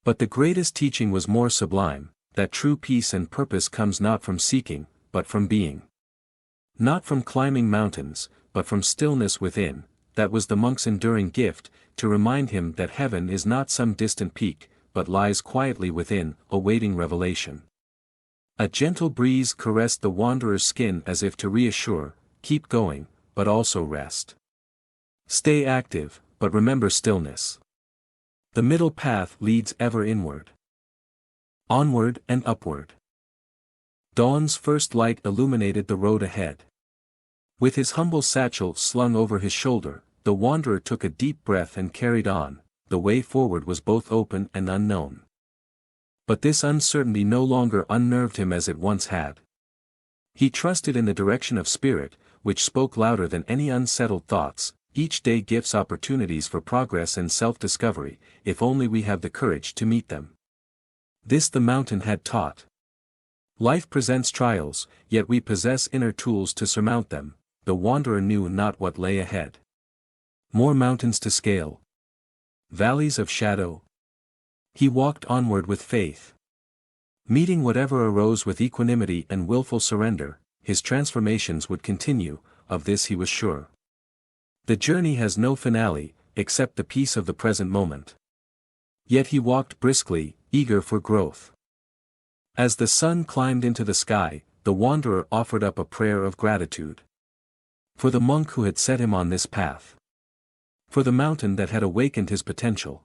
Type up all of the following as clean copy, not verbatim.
But the greatest teaching was more sublime, that true peace and purpose comes not from seeking, but from being. Not from climbing mountains, but from stillness within. That was the monk's enduring gift, to remind him that heaven is not some distant peak, but lies quietly within, awaiting revelation. A gentle breeze caressed the wanderer's skin as if to reassure, keep going, but also rest. Stay active, but remember stillness. The middle path leads ever inward. Onward and upward. Dawn's first light illuminated the road ahead. With his humble satchel slung over his shoulder, the wanderer took a deep breath and carried on. The way forward was both open and unknown. But this uncertainty no longer unnerved him as it once had. He trusted in the direction of spirit, which spoke louder than any unsettled thoughts. Each day gives opportunities for progress and self-discovery, if only we have the courage to meet them. This the mountain had taught. Life presents trials, yet we possess inner tools to surmount them. The wanderer knew not what lay ahead. More mountains to scale. Valleys of shadow. He walked onward with faith. Meeting whatever arose with equanimity and willful surrender, his transformations would continue, of this he was sure. The journey has no finale, except the peace of the present moment. Yet he walked briskly, eager for growth. As the sun climbed into the sky, the wanderer offered up a prayer of gratitude. For the monk who had set him on this path. For the mountain that had awakened his potential.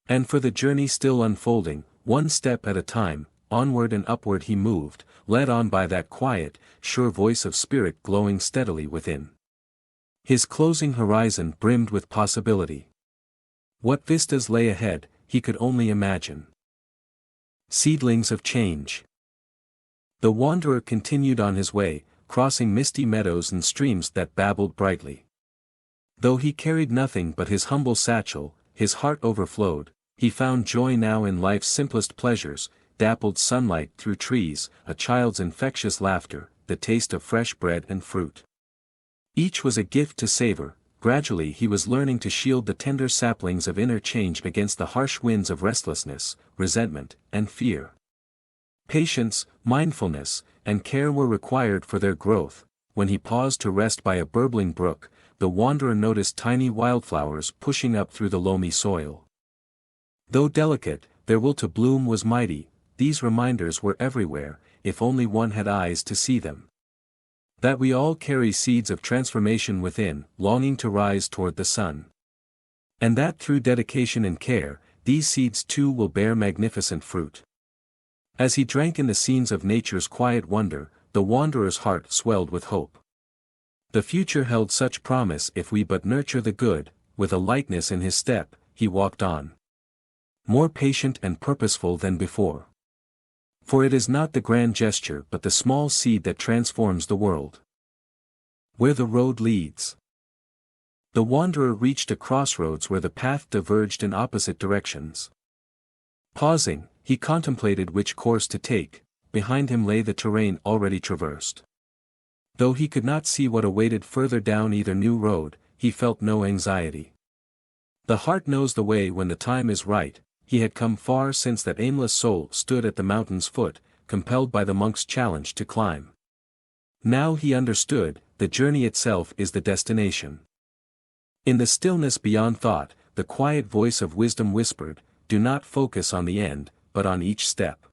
And for the journey still unfolding, one step at a time, onward and upward he moved, led on by that quiet, sure voice of spirit glowing steadily within. His closing horizon brimmed with possibility. What vistas lay ahead, he could only imagine. Seedlings of change. The wanderer continued on his way, crossing misty meadows and streams that babbled brightly. Though he carried nothing but his humble satchel, his heart overflowed. He found joy now in life's simplest pleasures, dappled sunlight through trees, a child's infectious laughter, the taste of fresh bread and fruit. Each was a gift to savor. Gradually he was learning to shield the tender saplings of inner change against the harsh winds of restlessness, resentment, and fear. Patience, mindfulness, and care were required for their growth. When he paused to rest by a burbling brook, the wanderer noticed tiny wildflowers pushing up through the loamy soil. Though delicate, their will to bloom was mighty. These reminders were everywhere, if only one had eyes to see them. That we all carry seeds of transformation within, longing to rise toward the sun. And that through dedication and care, these seeds too will bear magnificent fruit. As he drank in the scenes of nature's quiet wonder, the wanderer's heart swelled with hope. The future held such promise if we but nurture the good. With a lightness in his step, he walked on. More patient and purposeful than before. For it is not the grand gesture but the small seed that transforms the world. Where the road leads. The wanderer reached a crossroads where the path diverged in opposite directions. Pausing, he contemplated which course to take. Behind him lay the terrain already traversed. Though he could not see what awaited further down either new road, he felt no anxiety. The heart knows the way when the time is right. He had come far since that aimless soul stood at the mountain's foot, compelled by the monk's challenge to climb. Now he understood, the journey itself is the destination. In the stillness beyond thought, the quiet voice of wisdom whispered, do not focus on the end, but on each step.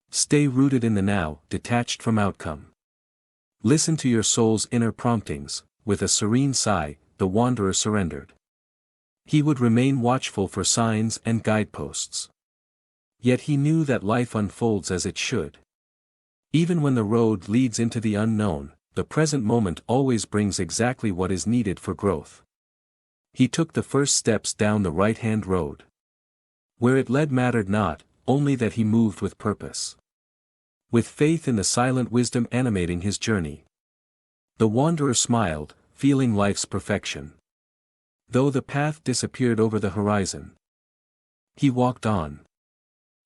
Stay rooted in the now, detached from outcome. Listen to your soul's inner promptings. With a serene sigh, the wanderer surrendered. He would remain watchful for signs and guideposts. Yet he knew that life unfolds as it should. Even when the road leads into the unknown, the present moment always brings exactly what is needed for growth. He took the first steps down the right-hand road. Where it led mattered not, only that he moved with purpose. With faith in the silent wisdom animating his journey. The wanderer smiled, feeling life's perfection. Though the path disappeared over the horizon, he walked on,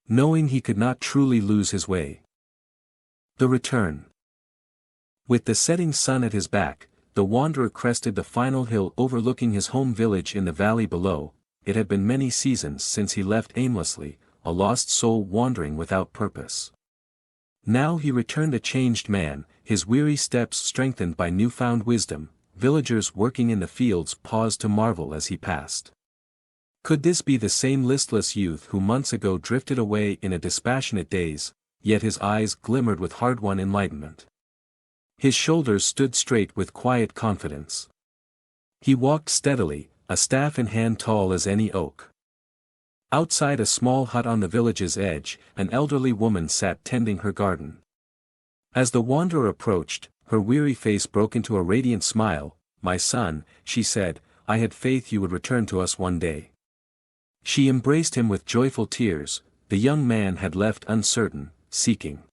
knowing he could not truly lose his way. The return. With the setting sun at his back, the wanderer crested the final hill overlooking his home village in the valley below. it had been many seasons since he left aimlessly, a lost soul wandering without purpose. Now he returned a changed man, his weary steps strengthened by newfound wisdom. Villagers working in the fields paused to marvel as he passed. Could this be the same listless youth who months ago drifted away in a dispassionate daze, yet his eyes glimmered with hard-won enlightenment. His shoulders stood straight with quiet confidence. He walked steadily, a staff in hand tall as any oak. Outside a small hut on the village's edge, an elderly woman sat tending her garden. As the wanderer approached, her weary face broke into a radiant smile. "My son," she said, "I had faith you would return to us one day." She embraced him with joyful tears. The young man had left uncertain, seeking.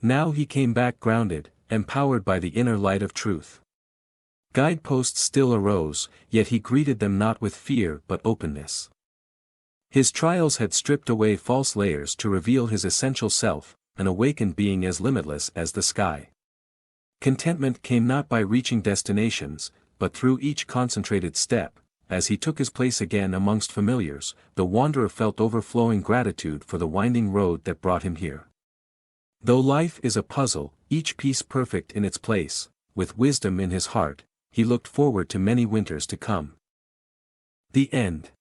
Now he came back grounded, empowered by the inner light of truth. Guideposts still arose, yet he greeted them not with fear but openness. His trials had stripped away false layers to reveal his essential self, an awakened being as limitless as the sky. Contentment came not by reaching destinations, but through each concentrated step. As he took his place again amongst familiars, the wanderer felt overflowing gratitude for the winding road that brought him here. Though life is a puzzle, each piece perfect in its place, with wisdom in his heart, he looked forward to many winters to come. The end.